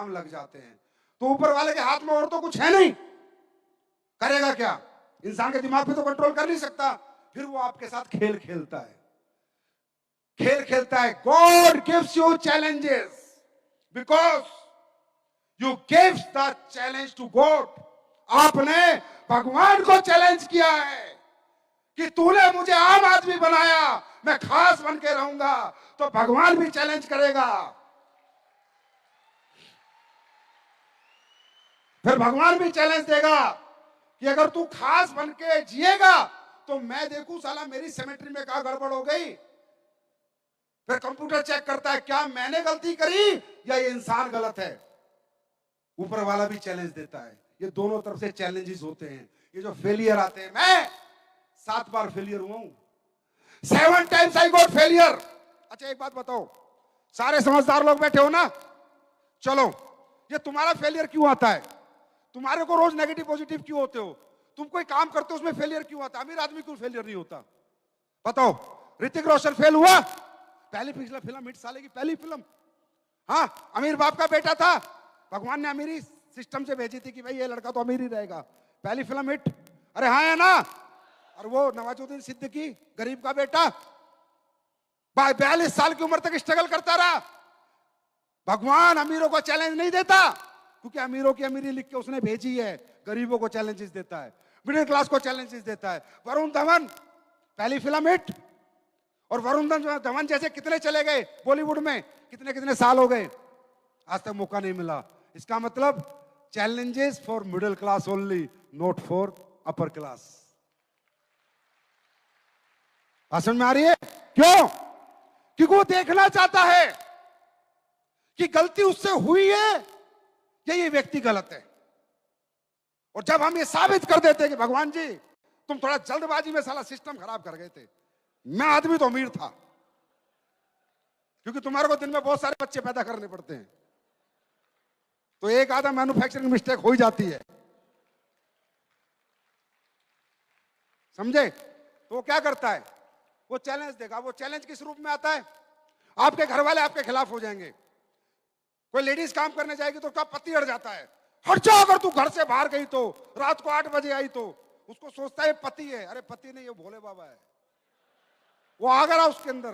काम लग जाते हैं। तो ऊपर वाले के हाथ में और तो कुछ है नहीं, करेगा क्या? इंसान के दिमाग पे तो कंट्रोल कर नहीं सकता, फिर वो आपके साथ खेल खेलता है, खेल खेलता है। God gives you challenges because you gives the challenge to God. आपने भगवान को चैलेंज किया है कि तूने मुझे आम आदमी बनाया, मैं खास बन के रहूंगा, तो भगवान भी चैलेंज करेगा। फिर भगवान भी चैलेंज देगा कि अगर तू खास बन के जिएगा तो मैं देखूं साला मेरी सिमेट्री में क्या गड़बड़ हो गई। फिर कंप्यूटर चेक करता है क्या मैंने गलती करी या ये इंसान गलत है। ऊपर वाला भी चैलेंज देता है। ये दोनों तरफ से चैलेंजेस होते हैं। ये जो फेलियर आते हैं, मैं 7 बार फेलियर हुआ हूं, 7 times आई गॉट फेलियर। अच्छा एक बात बताओ, सारे समझदार लोग बैठे हो ना, चलो ये तुम्हारा फेलियर क्यों आता है? तुम्हारे को रोज नेगेटिव पॉजिटिव क्यों होते हो? तुम कोई काम करते हो उसमें फेलियर क्यों आता है? अमीर आदमी क्यों फेलियर नहीं होता? बताओ। ऋतिक रोशन फेल हुआ, पहली पिछला फिल्म हिट, साले की पहली फिल्म। हाँ, अमीर बाप का बेटा था, भगवान ने अमीरी सिस्टम से भेजी थी कि भाई ये लड़का तो अमीर ही रहेगा, पहली फिल्म हिट। अरे हाँ है ना? और वो नवाजुद्दीन सिद्दीकी गरीब का बेटा 42 साल की उम्र तक स्ट्रगल करता रहा। भगवान अमीरों को चैलेंज नहीं देता, क्योंकि अमीरों की अमीरी लिख के उसने भेजी है। गरीबों को चैलेंजेस देता है, मिडिल क्लास को चैलेंजेस देता है। वरुण धवन पहली फिल्म हिट, और वरुण धवन जैसे कितने चले गए बॉलीवुड में, कितने कितने साल हो गए, आज तक मौका नहीं मिला। इसका मतलब challenges for middle class only, not for upper class. समझ में आ रही है? क्यों? क्योंकि वो देखना चाहता है कि गलती उससे हुई है या ये व्यक्ति गलत है। और जब हम ये साबित कर देते कि भगवान जी तुम थोड़ा जल्दबाजी में साला सिस्टम खराब कर गए थे, मैं आदमी तो अमीर था, क्योंकि तुम्हारे को दिन में बहुत सारे बच्चे पैदा करने पड़ते हैं, तो एक आधा मैन्युफैक्चरिंग मिस्टेक हो ही जाती है। समझे? तो वो क्या करता है? वो चैलेंज देगा। वो चैलेंज किस रूप में आता है? आपके घर वाले आपके खिलाफ हो जाएंगे। कोई लेडीज काम करने जाएगी तो उसका पति अड़ जाता है, हट जा, अगर तू घर से बाहर गई तो, रात को 8 बजे आई तो। उसको सोचता है पति है, अरे पति नहीं, ये भोले बाबा है, वो आ गया उसके अंदर।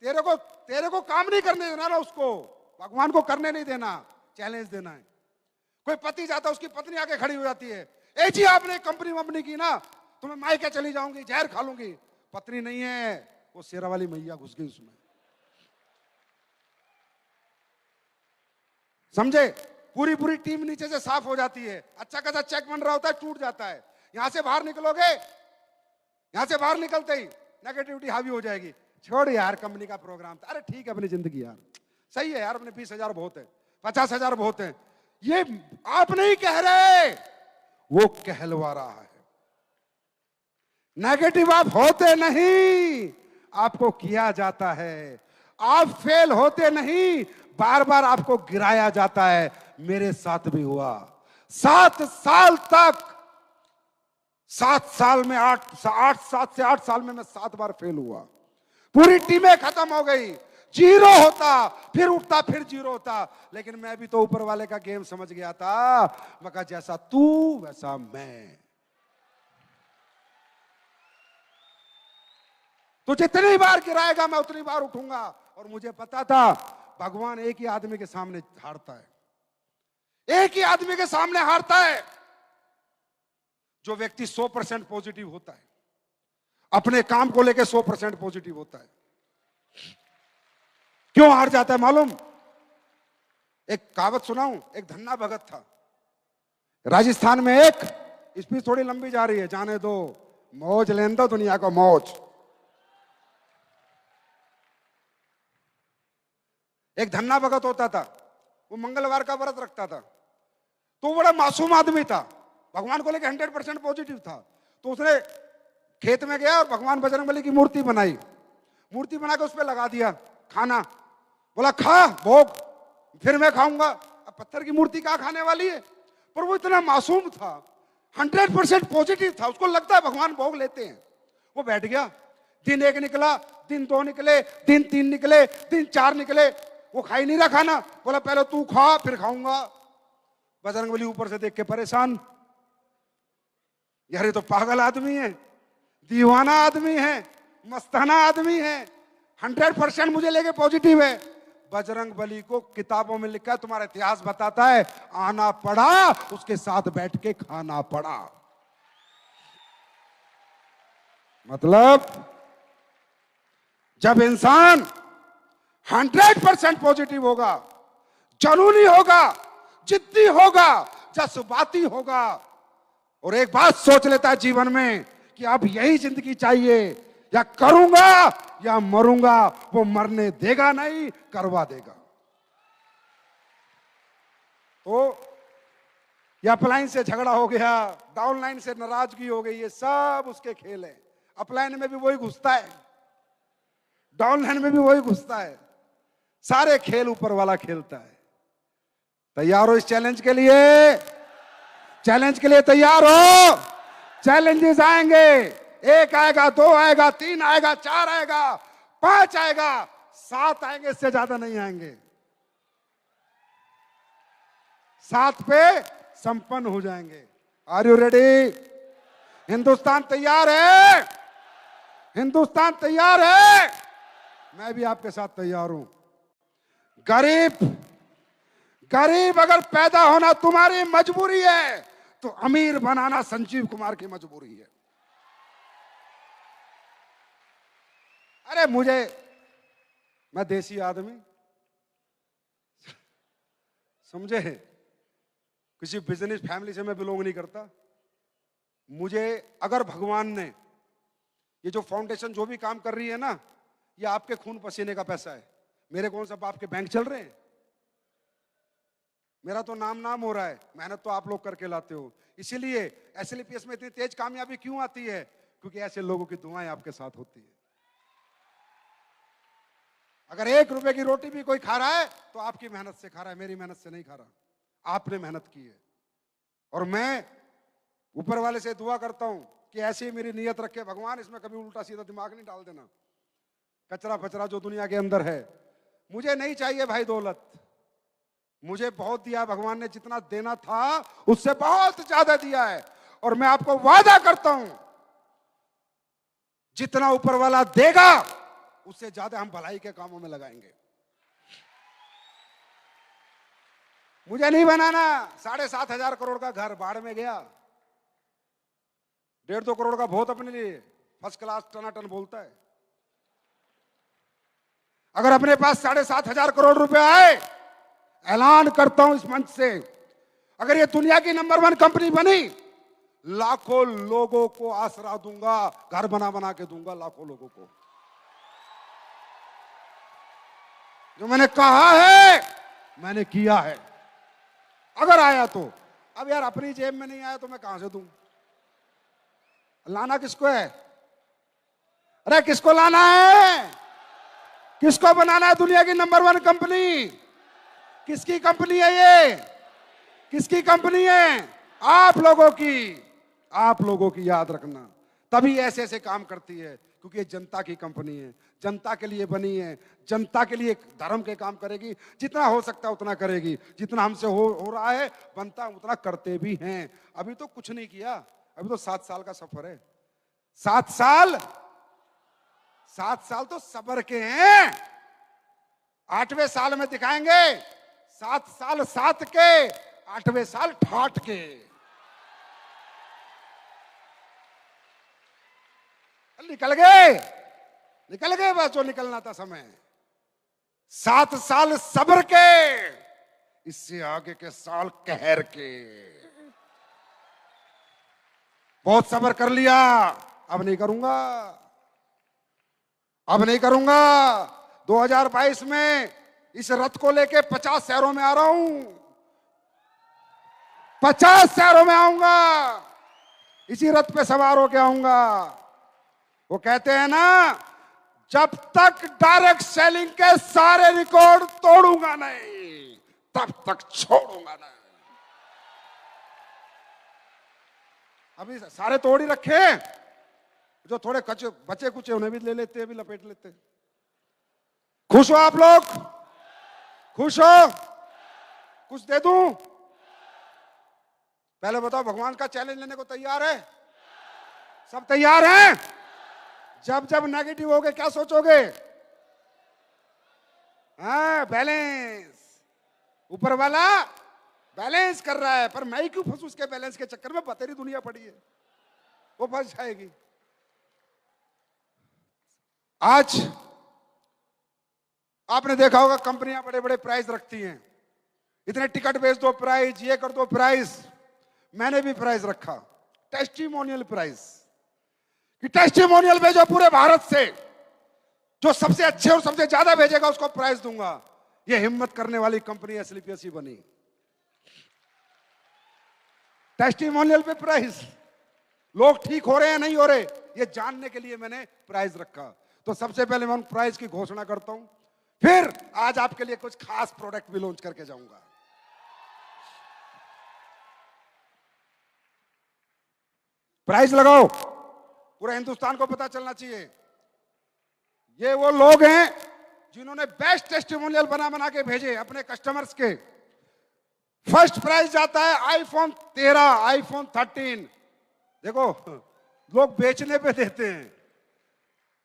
तेरे को काम नहीं करने देना ना, उसको भगवान को करने नहीं देना, चैलेंज देना है। कोई पति जाता है, उसकी पत्नी आके खड़ी हो जाती है, ए जी आपने कंपनी वंपनी की ना, तो मैं मायके चली जाऊंगी, जहर खा लूंगी। पत्नी नहीं है, वो शेरा वाली मैया घुस गई उसमें। समझे? पूरी पूरी टीम नीचे से साफ हो जाती है, अच्छा खासा चेक बन रहा होता है, टूट जाता है। यहां से बाहर निकलोगे, यहां से बाहर निकलते ही नेगेटिविटी हावी हो जाएगी। छोड़ यार, कंपनी का प्रोग्राम था, अरे ठीक है अपनी जिंदगी यार, सही है यार, अपने 20,000 बहुत है, 50,000 बहुत है। ये आप नहीं कह रहे, वो कहलवा रहा है। नेगेटिव आप होते नहीं, आपको किया जाता है। आप फेल होते नहीं, बार बार आपको गिराया जाता है। मेरे साथ भी हुआ। 7 साल तक, 7 साल में 7 से 8 साल में मैं 7 बार फेल हुआ। पूरी टीमें खत्म हो गई, 0 होता, फिर उठता, फिर 0 होता। लेकिन मैं भी तो ऊपर वाले का गेम समझ गया था। मैं कहा जैसा तू वैसा मैं। तो जितनी बार गिराएगा मैं उतनी बार उठूंगा। और मुझे पता था भगवान एक ही आदमी के सामने हारता है, एक ही आदमी के सामने हारता है, जो व्यक्ति 100% पॉजिटिव होता है, अपने काम को लेकर 100% पॉजिटिव होता है। क्यों हार जाता है मालूम? एक कहावत सुनाऊं। एक धन्ना भगत था राजस्थान में। एक स्पीच थोड़ी लंबी जा रही है, जाने दो, मौज लेने दो दुनिया को मौज। एक धन्ना भगत होता था, वो मंगलवार का व्रत रखता था। तो बड़ा मासूम आदमी था, भगवान को लेकर 100% पॉजिटिव था। तो उसने खेत में गया और भगवान बजरंगबली की मूर्ति बनाई। मूर्ति बना के उस पर लगा दिया खाना। बोला खा भोग, फिर मैं खाऊंगा। अब पत्थर की मूर्ति कहाँ खाने वाली है? पर वो इतना मासूम था, 100% पॉजिटिव था, उसको लगता है भगवान भोग लेते हैं। वो बैठ गया। दिन 1 निकला, दिन 2 निकले, दिन 3 निकले, दिन 4 निकले। वो खा ही नहीं रहा खाना, बोला पहले तू खा फिर खाऊंगा। बजरंगबली ऊपर से देख के परेशान, यार ये तो पागल आदमी है, दीवाना आदमी है, मस्ताना आदमी है, 100% मुझे लेके पॉजिटिव है। बजरंगबली को किताबों में लिखा है, तुम्हारा इतिहास बताता है, आना पड़ा, उसके साथ बैठ के खाना पड़ा। मतलब जब इंसान 100% पॉजिटिव होगा, जुनूनी होगा, जिद्दी होगा, जज्बाती होगा, और एक बात सोच लेता है जीवन में कि अब यही जिंदगी चाहिए, या करूंगा या मरूंगा, वो मरने देगा नहीं, करवा देगा। तो या अपलाइन से झगड़ा हो गया, डाउनलाइन से नाराजगी हो गई, ये सब उसके खेल है। अपलाइन में भी वही घुसता है, डाउनलाइन में भी वही घुसता है, सारे खेल ऊपर वाला खेलता है। तैयार हो इस चैलेंज के लिए? चैलेंज के लिए तैयार हो? चैलेंजेस आएंगे, 1 आएगा, 2 आएगा, 3 आएगा, 4 आएगा, 5 आएगा, 7 आएंगे, इससे ज्यादा नहीं आएंगे। 7 पे संपन्न हो जाएंगे। Are you ready? हिंदुस्तान तैयार है? हिंदुस्तान तैयार है? मैं भी आपके साथ तैयार हूं। गरीब अगर पैदा होना तुम्हारी मजबूरी है, तो अमीर बनाना संजीव कुमार की मजबूरी है। अरे मैं देसी आदमी, समझे, किसी बिजनेस फैमिली से मैं बिलोंग नहीं करता। मुझे अगर भगवान ने ये जो फाउंडेशन जो भी काम कर रही है ना, ये आपके खून पसीने का पैसा है। मेरे कौन सा बाप के बैंक चल रहे हैं? मेरा तो नाम हो रहा है, मेहनत तो आप लोग करके लाते हो। इसीलिए एसएलपीएस में इतनी तेज कामयाबी क्यों आती है? क्योंकि ऐसे लोगों की दुआएं आपके साथ होती है। अगर 1 रुपए की रोटी भी कोई खा रहा है तो आपकी मेहनत से खा रहा है, मेरी मेहनत से नहीं खा रहा। आपने मेहनत की है। और मैं ऊपर वाले से दुआ करता हूं कि ऐसी ही मेरी नीयत रखे भगवान, इसमें कभी उल्टा सीधा दिमाग नहीं डाल देना। कचरा फचरा जो दुनिया के अंदर है, मुझे नहीं चाहिए भाई दौलत। मुझे बहुत दिया भगवान ने, जितना देना था उससे बहुत ज्यादा दिया है। और मैं आपको वादा करता हूं, जितना ऊपर वाला देगा उससे ज्यादा हम भलाई के कामों में लगाएंगे। मुझे नहीं बनाना 7,500 करोड़ का घर, बाढ़ में गया। 1.5-2 करोड़ का बहुत अपने लिए फर्स्ट क्लास टनाटन बोलता है। अगर अपने पास 7,500 करोड़ रुपए आए, ऐलान करता हूं इस मंच से, अगर ये दुनिया की नंबर 1 कंपनी बनी, लाखों लोगों को आसरा दूंगा, घर बना के दूंगा लाखों लोगों को। जो मैंने कहा है मैंने किया है। अगर आया तो, अब यार अपनी जेब में नहीं आया तो मैं कहां से दूं? लाना किसको है? अरे किसको लाना है? किसको बनाना है दुनिया की नंबर 1 कंपनी? किसकी कंपनी है ये? किसकी कंपनी है? आप लोगों की। आप लोगों की, याद रखना। तभी ऐसे ऐसे काम करती है, क्योंकि ये जनता की कंपनी है, जनता के लिए बनी है, जनता के लिए धर्म के काम करेगी। जितना हो सकता है उतना करेगी, जितना हमसे हो रहा है बनता है उतना करते भी हैं। अभी तो कुछ नहीं किया, अभी तो 7 साल का सफर है। 7 साल तो सब्र के हैं। 8वें साल में दिखाएंगे 7 साल साथ के, 8वें साल ठाठ के। निकल गए बस जो निकलना था समय। 7 साल सब्र के, इससे आगे के साल कहर के। बहुत सब्र कर लिया, अब नहीं करूंगा। 2022 में इस रथ को लेके 50 शहरों में आ रहा हूं। 50 शहरों में आऊंगा, इसी रथ पे सवार होके आऊंगा। वो कहते हैं ना, जब तक डायरेक्ट सेलिंग के सारे रिकॉर्ड तोड़ूंगा नहीं, तब तक छोड़ूंगा नहीं। अभी सारे तोड़ ही रखे, जो थोड़े बचे कुचे उन्हें भी ले लेते, अभी लपेट लेते। खुश हो आप लोग? खुश हो? कुछ दे दूं? पहले बताओ, भगवान का चैलेंज लेने को तैयार है? सब तैयार हैं? जब जब नेगेटिव होगे क्या सोचोगे? हाँ, बैलेंस। ऊपर वाला बैलेंस कर रहा है, पर मैं ही क्यों फंसू उसके बैलेंस के चक्कर में? बतेरी दुनिया पड़ी है, वो फंस जाएगी। आज आपने देखा होगा कंपनियां बड़े बड़े प्राइस रखती हैं, इतने टिकट बेच दो प्राइस, ये कर दो प्राइस। मैंने भी प्राइस रखा, टेस्टिमोनियल प्राइस, कि टेस्टिमोनियल भेजो पूरे भारत से, जो सबसे अच्छे और सबसे ज्यादा भेजेगा उसको प्राइस दूंगा। ये हिम्मत करने वाली कंपनी एसलीपीएस बनी। टेस्टिमोनियल पे प्राइस, लोग ठीक हो रहे हैं नहीं हो रहे, ये जानने के लिए मैंने प्राइस रखा। तो सबसे पहले मैं उन प्राइस की घोषणा करता हूं, फिर आज आपके लिए कुछ खास प्रोडक्ट भी लॉन्च करके जाऊंगा। प्राइस लगाओ, पूरा हिंदुस्तान को पता चलना चाहिए। ये वो लोग हैं जिन्होंने बेस्ट टेस्टिमोनियल बना बना के भेजे अपने कस्टमर्स के। फर्स्ट प्राइज जाता है आईफोन 13, आईफोन 13। देखो, लोग बेचने पे देते हैं,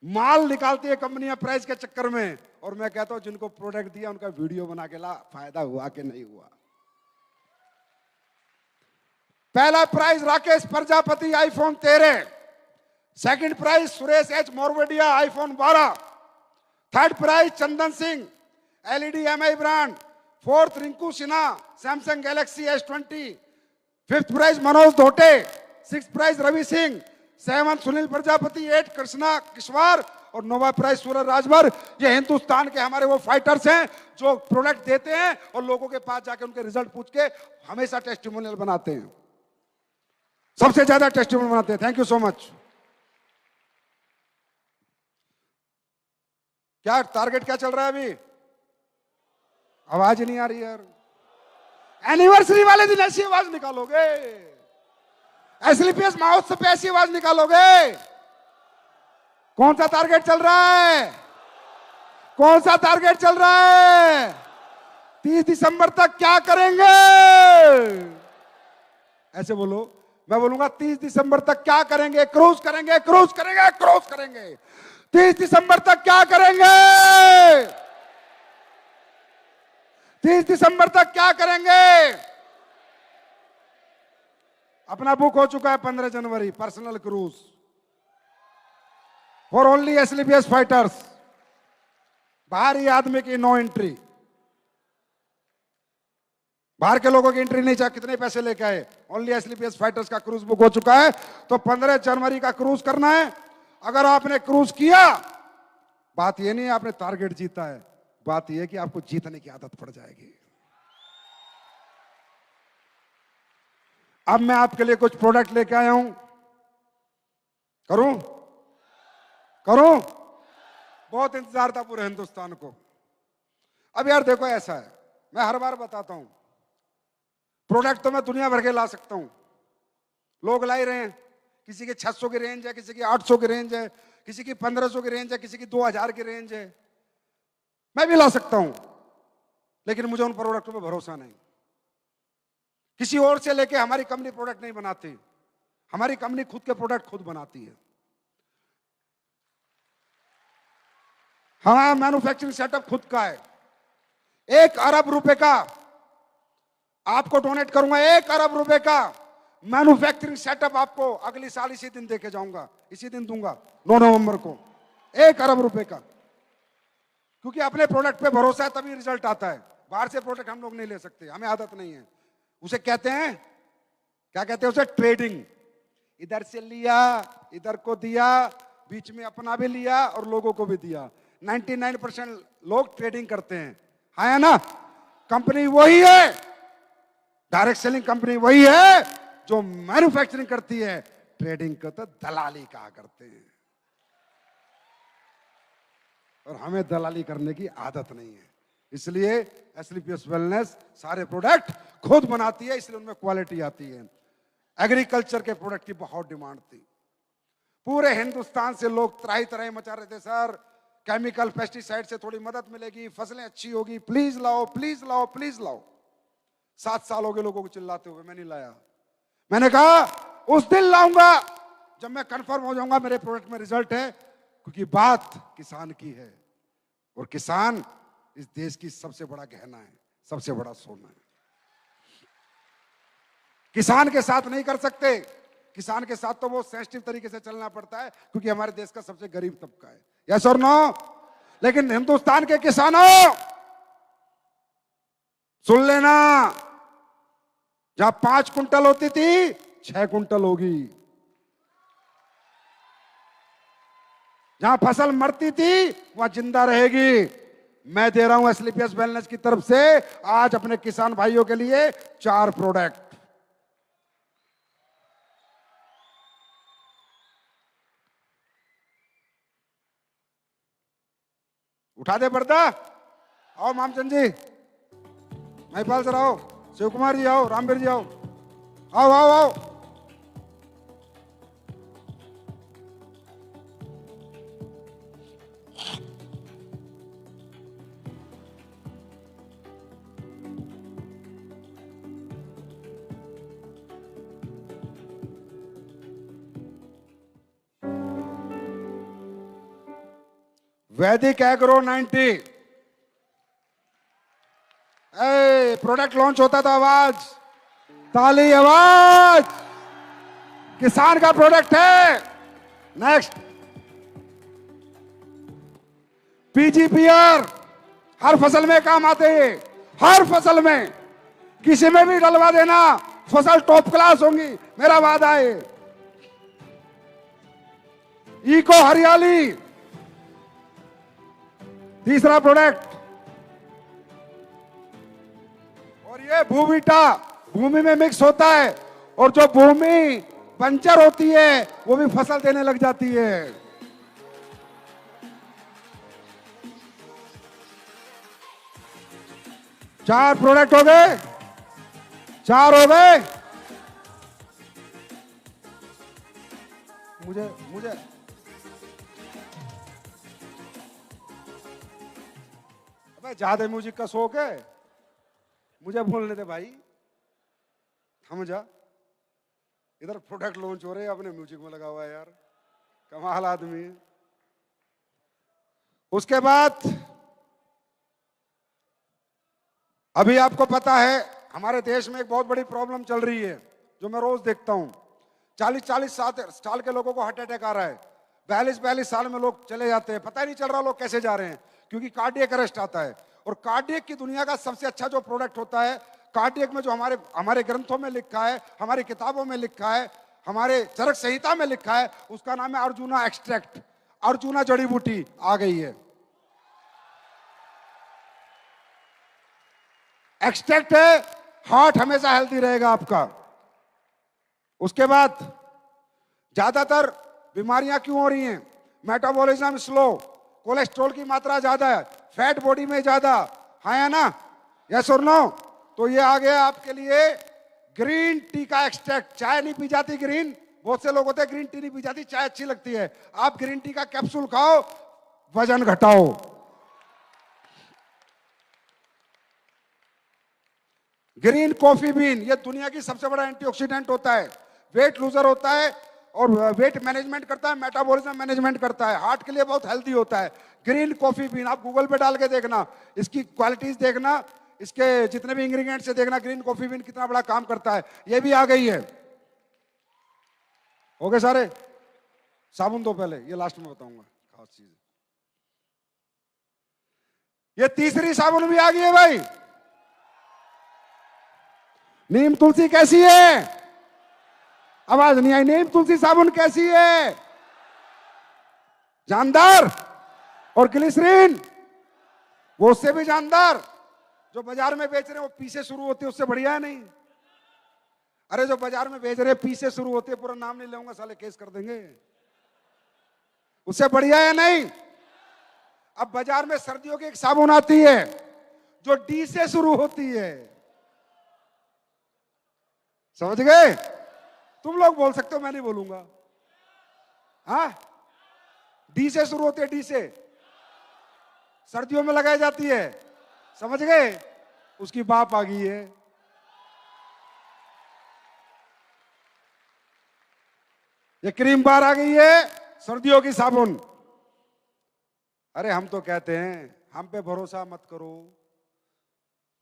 माल निकालती है कंपनियां प्राइस के चक्कर में, और मैं कहता हूं जिनको प्रोडक्ट दिया उनका वीडियो बना के ला, फायदा हुआ कि नहीं हुआ। पहला prize Rakesh Prajapati, iPhone 13। Second prize Suresh H Morvedia, iPhone 12। Third prize Chandan Singh, LED Mi brand. Fourth Rinku Sinha, Samsung Galaxy S20। Fifth prize Manoj Dhote. Six prize Ravi Singh. Seven Sunil Prajapati. 8 Krishna Kishwar. और नौवा प्राइज सूरज राजभर। ये हिंदुस्तान के हमारे वो फाइटर्स हैं जो प्रोडक्ट देते हैं और लोगों के पास जाके उनके रिजल्ट पूछ के हमेशा टेस्टिमोनियल बनाते हैं, सबसे ज्यादा टेस्टिमोनियल बनाते हैं। Thank you so much. क्या टारगेट क्या चल रहा है अभी? आवाज नहीं आ रही यार। एनिवर्सरी वाले दिन ऐसी आवाज निकालोगे, एसलीपीएस महोत्सव पे ऐसी आवाज निकालोगे? कौन सा टारगेट चल रहा है? कौन सा टारगेट चल रहा है? 30 दिसंबर तक क्या करेंगे? ऐसे बोलो, मैं बोलूंगा 30 दिसंबर तक क्या करेंगे? क्रूज करेंगे, क्रूज करेंगे, क्रूज करेंगे। 30 दिसंबर तक क्या करेंगे? 30 दिसंबर तक क्या करेंगे? अपना बुक हो चुका है 15 जनवरी, personal cruise for only SLPs fighters. बाहरी आदमी की नो एंट्री, बाहर के लोगों की एंट्री नहीं चाहिए। कितने पैसे लेके आए? ओनली एसलीपीएस फाइटर्स का क्रूज बुक हो चुका है। तो 15 जनवरी का क्रूज करना है। अगर आपने क्रूज किया, बात यह नहीं है आपने टारगेट जीता है, बात यह है कि आपको जीतने की आदत पड़ जाएगी। अब मैं आपके लिए कुछ प्रोडक्ट लेके आया हूं, करूं? करूं? बहुत इंतजार था पूरे हिंदुस्तान को। अब यार देखो, ऐसा है, मैं हर बार बताता हूं, प्रोडक्ट तो मैं दुनिया भर के ला सकता हूं, लोग ला ही रहे हैं। किसी की 600 की रेंज है, किसी की 800 की रेंज है, किसी की 1500 की रेंज है, किसी की 2000 की रेंज है। मैं भी ला सकता हूं, लेकिन मुझे उन प्रोडक्टों पर भरोसा नहीं। किसी और से लेके हमारी कंपनी प्रोडक्ट नहीं बनाती, हमारी कंपनी खुद के प्रोडक्ट खुद बनाती है। हमारा मैन्युफैक्चरिंग सेटअप खुद का है। 1 अरब रुपए का आपको डोनेट करूंगा, 1 अरब रुपए का मैन्युफैक्चरिंग सेटअप आपको अगली साल इसी दिन देके जाऊंगा, इसी दिन दूंगा 9 नवंबर को। 1 अरब रुपए का, क्योंकि अपने प्रोडक्ट पे भरोसा है तभी रिजल्ट आता है। बाहर से प्रोडक्ट हम लोग नहीं ले सकते, हमें आदत नहीं है। उसे कहते हैं, क्या कहते हैं उसे? ट्रेडिंग। इधर से लिया, इधर को दिया, बीच में अपना भी लिया और लोगों को भी दिया। 99% लोग ट्रेडिंग करते हैं, है ना? कंपनी वही है, डायरेक्ट सेलिंग कंपनी वही है जो मैन्युफैक्चरिंग करती है। ट्रेडिंग को तो दलाली कहा करते हैं, और हमें दलाली करने की आदत नहीं है। इसलिए एसलीपीएस वेलनेस सारे प्रोडक्ट खुद बनाती है, इसलिए उनमें क्वालिटी आती है। एग्रीकल्चर के प्रोडक्ट की बहुत डिमांड थी, पूरे हिंदुस्तान से लोग त्राही त्राही मचा रहे थे, सर केमिकल पेस्टिसाइड से थोड़ी मदद मिलेगी, फसलें अच्छी होगी, प्लीज लाओ प्लीज लाओ प्लीज लाओ। 7 साल हो गए लोगों को चिल्लाते हुए, मैं नहीं लाया। मैंने कहा उस दिन लाऊंगा जब मैं कंफर्म हो जाऊंगा मेरे प्रोडक्ट में रिजल्ट है, क्योंकि बात किसान की है और किसान इस देश की सबसे बड़ा गहना है, सबसे बड़ा सोना है। किसान के साथ नहीं कर सकते, किसान के साथ तो वो सेंसिटिव तरीके से चलना पड़ता है क्योंकि हमारे देश का सबसे गरीब तबका है, यस और नो। लेकिन हिंदुस्तान के किसानों सुन लेना, जहां 5 कुंटल होती थी 6 कुंटल होगी, जहां फसल मरती थी वहां जिंदा रहेगी। मैं दे रहा हूं एसलीपीएस वेलनेस की तरफ से आज अपने किसान भाइयों के लिए 4 प्रोडक्ट। उठा दे पर्दा, आओ मामचंद जी, महिपाल सर आओ, शिव कुमार जी आओ, रामवीर जी आओ, आओ आओ आओ। वैदिक एग्रो 90 प्रोडक्ट लॉन्च होता था, आवाज, ताली, आवाज, किसान का प्रोडक्ट है। नेक्स्ट पीजीपीआर, हर फसल में काम आते हैं, हर फसल में, किसी में भी डलवा देना, फसल टॉप क्लास होंगी, मेरा वादा है। इको हरियाली, तीसरा प्रोडक्ट, और ये भूवीटा, भूमि में मिक्स होता है और जो भूमि बंजर होती है वो भी फसल देने लग जाती है। चार प्रोडक्ट हो गए, 4 हो गए। मुझे मुझे ज्यादा म्यूजिक का शौक है, मुझे बोलने दे भाई, थम जा। इधर प्रोडक्ट लॉन्च हो रहे हैं, अपने म्यूजिक में लगा हुआ है यार, कमाल आदमी है। उसके बाद अभी आपको पता है हमारे देश में एक बहुत बड़ी प्रॉब्लम चल रही है जो मैं रोज देखता हूं। 40-40 साल के लोगों को हार्ट अटैक आ रहा है, 42-42 साल में लोग चले जाते हैं, पता ही नहीं चल रहा लोग कैसे जा रहे हैं, क्योंकि कार्डियक अरेस्ट आता है। और कार्डियक की दुनिया का सबसे अच्छा जो प्रोडक्ट होता है, कार्डियक में जो हमारे ग्रंथों में लिखा है, हमारी किताबों में लिखा है, हमारे चरक संहिता में लिखा है, उसका नाम है अर्जुना एक्सट्रैक्ट। अर्जुना जड़ी बूटी आ गई है, एक्सट्रैक्ट है, हार्ट हमेशा हेल्दी रहेगा आपका। उसके बाद ज्यादातर बीमारियां क्यों हो रही हैं? मेटाबॉलिज्म स्लो, कोलेस्ट्रॉल की मात्रा ज्यादा है, फैट बॉडी में ज्यादा है ना, यस और नो। तो ये आ गया आपके लिए ग्रीन टी का एक्सट्रैक्ट। चाय नहीं पी जाती ग्रीन, बहुत से लोग होते हैं ग्रीन टी नहीं पी जाती, चाय अच्छी लगती है, आप ग्रीन टी का कैप्सूल खाओ, वजन घटाओ। ग्रीन कॉफी बीन, ये दुनिया की सबसे बड़ा एंटीऑक्सीडेंट होता है, वेट लूजर होता है और वेट मैनेजमेंट करता है, मेटाबॉलिज्म मैनेजमेंट करता है, हार्ट के लिए बहुत हेल्दी होता है। ग्रीन कॉफी बीन आप गूगल पे डाल के देखना, इसकी क्वालिटीज देखना, इसके जितने भी इंग्रेडिएंट्स से देखना, ग्रीन कॉफी बीन कितना बड़ा काम करता है। ये भी आ गई है। हो गए सारे? साबुन दो पहले, ये लास्ट में बताऊंगा खास चीज। ये तीसरी साबुन भी आ गई है भाई, नीम तुलसी कैसी है? आवाज नहीं आई। नीम तुलसी साबुन कैसी है? जानदार। और ग्लिसरीन, वो उससे भी जानदार। जो बाजार में बेच रहे हैं वो पी से शुरू होती है, उससे बढ़िया है नहीं? अरे जो बाजार में बेच रहे हैं पी से शुरू होती है, पूरा नाम नहीं लूंगा साले केस कर देंगे, उससे बढ़िया है नहीं? अब बाजार में सर्दियों की एक साबुन आती है जो डी से शुरू होती है, समझ गए? तुम लोग बोल सकते हो, मैं नहीं बोलूंगा। हाँ, डी से शुरू होती है, डी से। सर्दियों में लगाई जाती है, समझ गए? उसकी बाप आ गई है। ये क्रीम बार आ गई है, सर्दियों की साबुन। अरे हम तो कहते हैं हम पे भरोसा मत करो।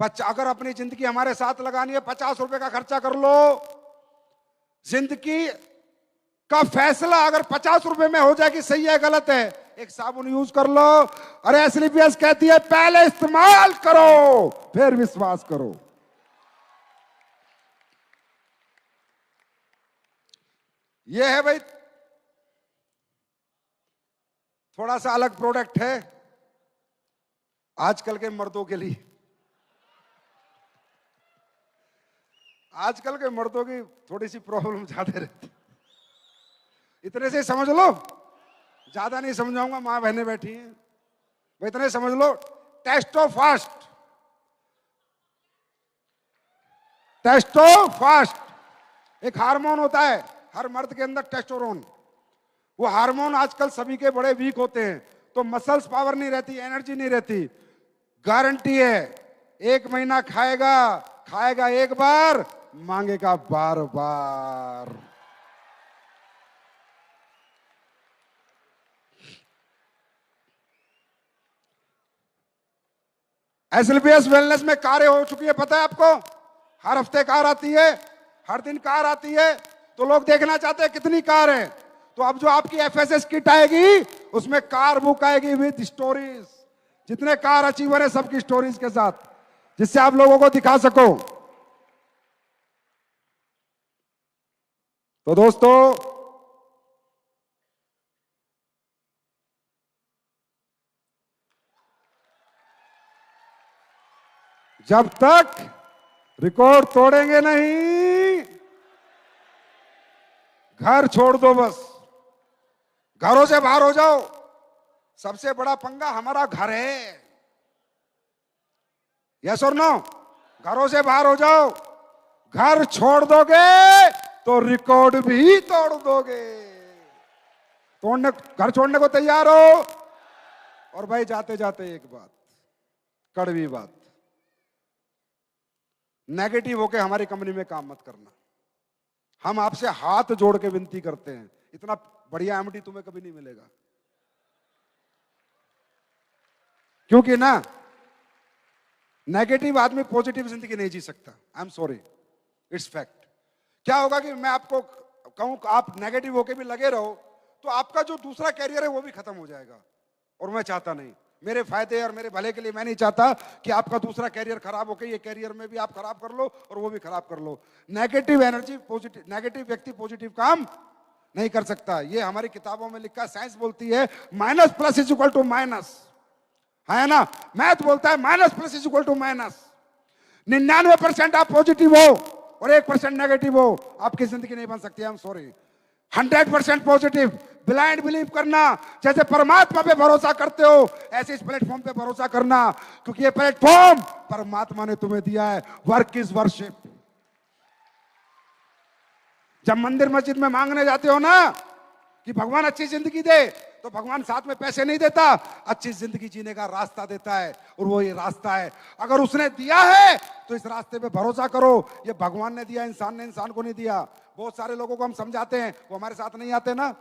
अगर अपनी जिंदगी हमारे साथ लगानी है, 50 रुपए का खर्चा कर लो। जिंदगी का फैसला अगर 50 रुपए में हो जाए कि सही है गलत है, एक साबुन यूज कर लो। अरे एसलीपीएस कहती है पहले इस्तेमाल करो फिर विश्वास करो। ये है भाई, थोड़ा सा अलग प्रोडक्ट है आजकल के मर्दों के लिए। आजकल के मर्दों की थोड़ी सी प्रॉब्लम ज्यादा रहती, इतने से समझ लो, ज्यादा नहीं समझाऊंगा, मां बहनें बैठी हैं, वो इतने समझ लो। टेस्टोफास्ट, टेस्टोफास्ट एक हार्मोन होता है हर मर्द के अंदर, टेस्टोरोन। वो हार्मोन आजकल सभी के बड़े वीक होते हैं, तो मसल्स पावर नहीं रहती, एनर्जी नहीं रहती। गारंटी है 1 महीना खाएगा, खाएगा एक बार, मांगेगा बार बार। एसएलपीएस वेलनेस में कारें हो चुकी है, पता है आपको? हर हफ्ते कार आती है, हर दिन कार आती है, तो लोग देखना चाहते हैं कितनी कार है। तो अब जो आपकी एफएसएस किट आएगी उसमें कार बुक आएगी विद स्टोरीज, जितने कार अचीवर है सबकी स्टोरीज के साथ, जिससे आप लोगों को दिखा सको। तो दोस्तों जब तक रिकॉर्ड तोड़ेंगे नहीं, घर छोड़ दो बस, घरों से बाहर हो जाओ। सबसे बड़ा पंगा हमारा घर है, यस और नो? घरों से बाहर हो जाओ, घर छोड़ दोगे तो रिकॉर्ड भी तोड़ दोगे। घर छोड़ने को तैयार हो? और भाई जाते जाते एक बात, कड़वी बात, नेगेटिव होके हमारी कंपनी में काम मत करना। हम आपसे हाथ जोड़ के विनती करते हैं, इतना बढ़िया एमडी तुम्हें कभी नहीं मिलेगा। क्योंकि ना नेगेटिव आदमी पॉजिटिव जिंदगी नहीं जी सकता। I am sorry, it's fact. क्या होगा कि मैं आपको कहूं आप नेगेटिव होके भी लगे रहो तो आपका जो दूसरा कैरियर है वो भी खत्म हो जाएगा, और मैं चाहता नहीं। मेरे फायदे और मेरे भले के लिए मैं नहीं चाहता कि आपका दूसरा कैरियर खराब होकर ये कैरियर में भी आप खराब कर लो और वो भी खराब कर लो। नेगेटिव एनर्जी पॉजिटिव, नेगेटिव व्यक्ति पॉजिटिव काम नहीं कर सकता। ये हमारी किताबों में लिखा, साइंस बोलती है minus plus is equal to minus, है ना? मैथ बोलता है minus plus is equal to minus. 99% आप पॉजिटिव हो और 1% नेगेटिव हो, आपकी जिंदगी नहीं बन सकती। I am sorry. 100% positive, blind believe करना, जैसे परमात्मा पे भरोसा करते हो ऐसे इस प्लेटफॉर्म पे भरोसा करना, क्योंकि ये प्लेटफॉर्म परमात्मा ने तुम्हें दिया है। Work is worship. जब मंदिर मस्जिद में मांगने जाते हो ना कि भगवान अच्छी जिंदगी दे, तो भगवान साथ में पैसे नहीं देता, अच्छी जिंदगी जीने का रास्ता देता है, और वो ये रास्ता है। अगर उसने दिया है तो इस रास्ते पे भरोसा करो। ये भगवान ने दिया, इंसान ने इंसान को नहीं दिया। बहुत सारे लोगों को हम समझाते हैं, वो हमारे साथ नहीं आते ना,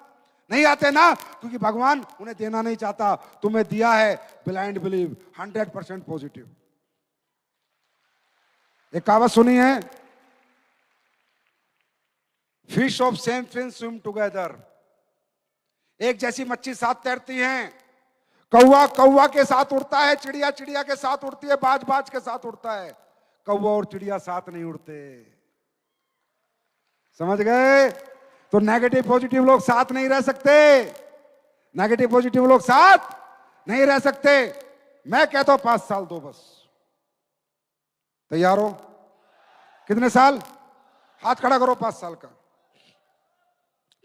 नहीं आते ना, क्योंकि भगवान उन्हें देना नहीं चाहता। तुम्हें दिया है, ब्लाइंड बिलीव, 100% पॉजिटिव। एक कहावत सुनी है, fish of same fin swim together. एक जैसी मच्छी साथ तैरती हैं। कौवा कौवा के साथ उड़ता है, चिड़िया चिड़िया के साथ उड़ती है, बाज बाज के साथ उड़ता है। कौवा और चिड़िया साथ नहीं उड़ते। समझ गए? तो नेगेटिव पॉजिटिव लोग साथ नहीं रह सकते। नेगेटिव पॉजिटिव लोग साथ नहीं रह सकते। मैं कहता हूं 5 साल दो बस। तैयार हो? कितने साल? हाथ खड़ा करो। 5 साल का।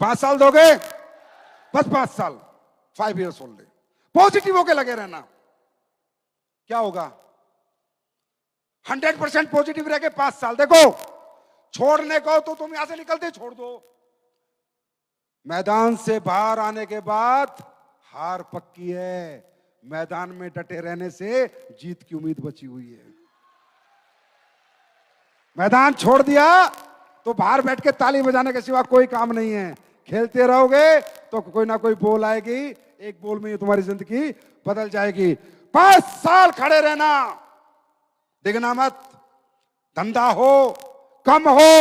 5 साल दोगे? बस 5 साल, 5 years ओनली। पॉजिटिव होके लगे रहना। क्या होगा? 100% पॉजिटिव रह के 5 साल। देखो, छोड़ने को तो तुम यहां से निकलते छोड़ दो, मैदान से बाहर आने के बाद हार पक्की है। मैदान में डटे रहने से जीत की उम्मीद बची हुई है। मैदान छोड़ दिया तो बाहर बैठ के ताली बजाने के सिवा कोई काम नहीं है। खेलते रहोगे तो कोई ना कोई बोल आएगी, एक बोल में तुम्हारी जिंदगी बदल जाएगी। 5 साल खड़े रहना, डिगना मत। धंधा हो, कम हो,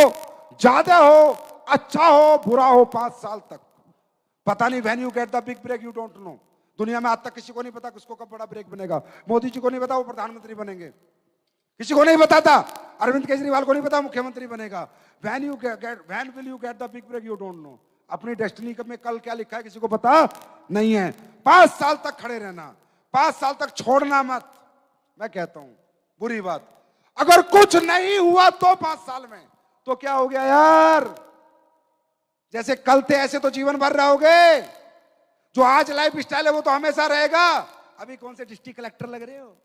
ज्यादा हो, अच्छा हो, बुरा हो, 5 साल तक पता नहीं। When you get the big break you don't know. दुनिया में आज तक किसी को नहीं पता किसको कब बड़ा ब्रेक बनेगा। मोदी जी को नहीं पता वो प्रधानमंत्री बनेंगे, किसी को नहीं पता था। अरविंद केजरीवाल को नहीं पता मुख्यमंत्री बनेगा। When will you get the big break you don't know. अपनी डेस्टिनी में कल क्या लिखा है किसी को पता नहीं है। 5 साल तक खड़े रहना, 5 साल तक छोड़ना मत। मैं कहता हूं बुरी बात, अगर कुछ नहीं हुआ तो 5 साल में तो क्या हो गया यार। जैसे कल थे ऐसे तो जीवन भर रहोगे। जो आज लाइफ स्टाइल है वो तो हमेशा रहेगा। अभी कौन से डिस्ट्रिक्ट कलेक्टर लग रहे हो?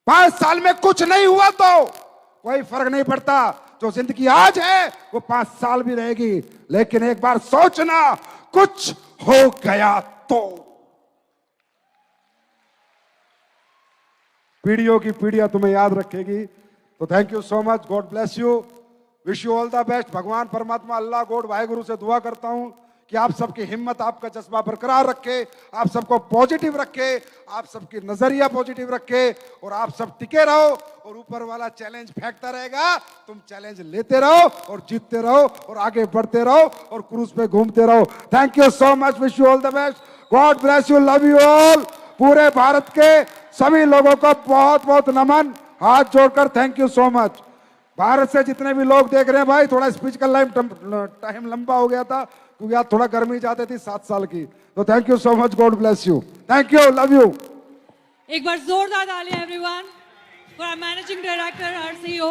5 साल में कुछ नहीं हुआ तो कोई फर्क नहीं पड़ता। जो जिंदगी आज है वो 5 साल भी रहेगी। लेकिन एक बार सोचना, कुछ हो गया तो पीढ़ियों की पीढ़ियां तुम्हें याद रखेगी। तो thank you so much, God bless you, wish you all the best. भगवान परमात्मा अल्लाह गॉड वाहेगुरु से दुआ करता हूं कि आप सबकी हिम्मत, आपका जज्बा बरकरार रखे, आप सबको पॉजिटिव रखे, आप सबकी नजरिया पॉजिटिव रखे और आप सब टिके रहो। और ऊपर वाला चैलेंज फेंकता रहेगा, तुम चैलेंज लेते रहो और जीतते रहो और आगे बढ़ते रहो और क्रूज पे घूमते रहो। Thank you so much, wish you all the best, God bless you, love you all. पूरे भारत के सभी लोगों को बहुत बहुत नमन, हाथ जोड़कर thank you so much. Bharat से जितने भी लोग देख रहे हैं भाई, थोड़ा स्पीच का टाइम लंबा हो गया था क्योंकि आज थोड़ा गर्मी जाती थी 7 साल की। तो thank you so much, God bless you, thank you, love you. एक बार जोरदार तालियां everyone for our managing director, our CEO.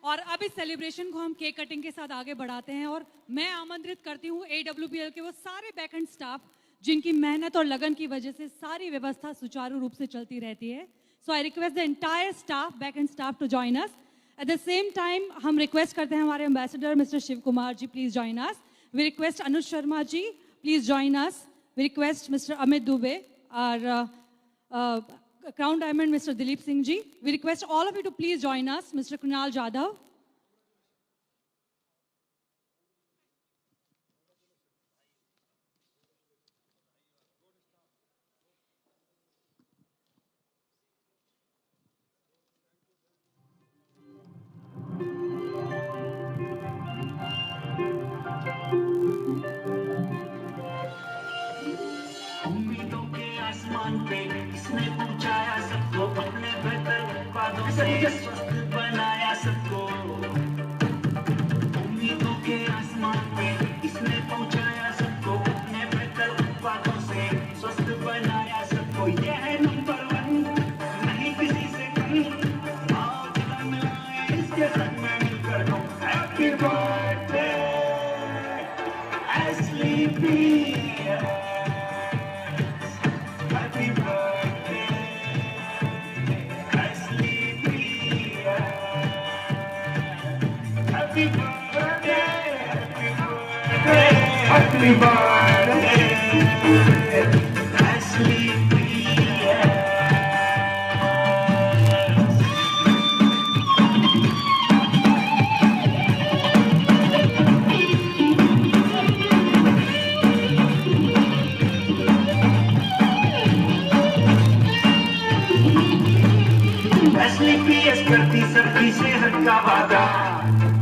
और अब इस सेलिब्रेशन को हम केक कटिंग के साथ आगे बढ़ाते हैं और मैं आमंत्रित करती हूँ AWPL के वो सारे बैकएंड स्टाफ जिनकी मेहनत और लगन की वजह से सारी व्यवस्था सुचारू रूप से चलती रहती है। So I request the entire staff, backend staff to join us. At the same time हम रिक्वेस्ट करते हैं हमारे ambassador mister Shiv Kumar ji, please join us. We request Anuj Sharma ji, please join us. We request mister Amit Dubey, our Crown Diamond Mr. Dilip Singh ji. We request all of you to please join us. Mr. Kunal Jadhav. इसने पहुंचाया सबको अपने बेहतर वादों से, स्वस्थ बनाया सबको। उम्मीदों के आसमान पे इसने पहुंचाया सबको अपने बेहतर वादों से, स्वस्थ बनाया सबको। ये है नंबर 1, नहीं किसी से कम। आओ जरा मिलाएं इसके संग में मिलकर हम। Happy birthday SLP, Happy birthday, Ashley Priya. Ashley Priya करती सबकी सेहत का वादा,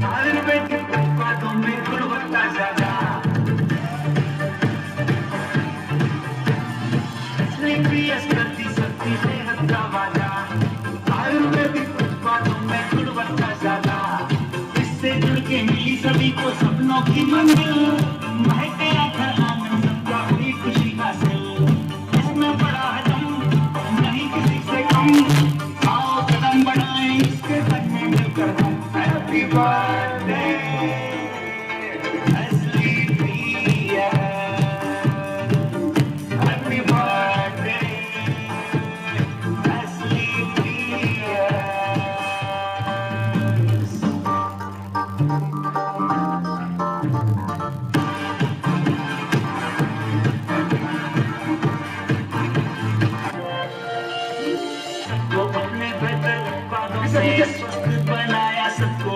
आयुर्वेदिक उत्पादों में गुणवत्ता ज्यादा। करती सबकी सेहत का वादा, आयुर्वेदिक उत्पादों में गुणवत्ता ज्यादा। इससे जुड़ के मिली सभी को सपनों की मंजिल, महके घर आंगन सबका हुई खुशी हासिल। इसमें बड़ा हजम नहीं किसी से कम, आओ कदम बढ़ाएं इसके संग में मिलकर हम। हैप्पी बर्थडे एसली प्रिया, हैप्पी बर्थडे लिए स्वस्थ बनाया सबको,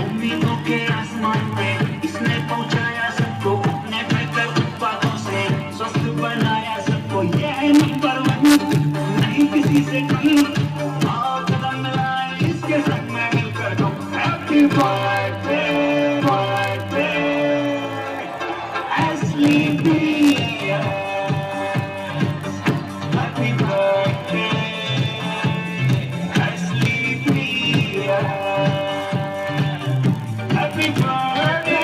उम्मीदों के आसमान पे इसने पहुंचाया सबको, अपने बेहतर उत्पादों से स्वस्थ बनाया सबको। ये है नंबर 1, नहीं किसी से कम। आओ कदम मिलाएं इसके संग में मिलकर तुम। Happy birthday birthday Ashley Diaz, happy birthday Ashley Diaz, happy birthday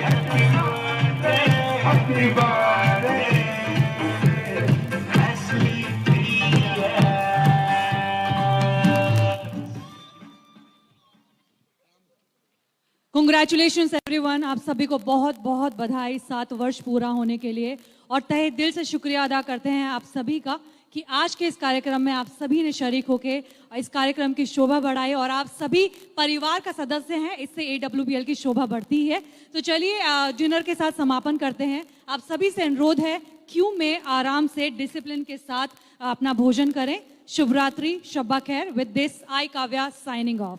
happy birthday happy birthday Ashley Diaz। Congratulations everyone, आप सभी को बहुत बहुत बधाई 7 वर्ष पूरा होने के लिए, और तहे दिल से शुक्रिया अदा करते हैं आप सभी का कि आज के इस कार्यक्रम में आप सभी ने शरीक होके इस कार्यक्रम की शोभा बढ़ाई, और आप सभी परिवार का सदस्य हैं, इससे AWPL की शोभा बढ़ती है। तो चलिए डिनर के साथ समापन करते हैं। आप सभी से अनुरोध है क्यू में आराम से डिसिप्लिन के साथ अपना भोजन करें। शुभ रात्रि, शब्बा खैर। With this I Kavya signing off.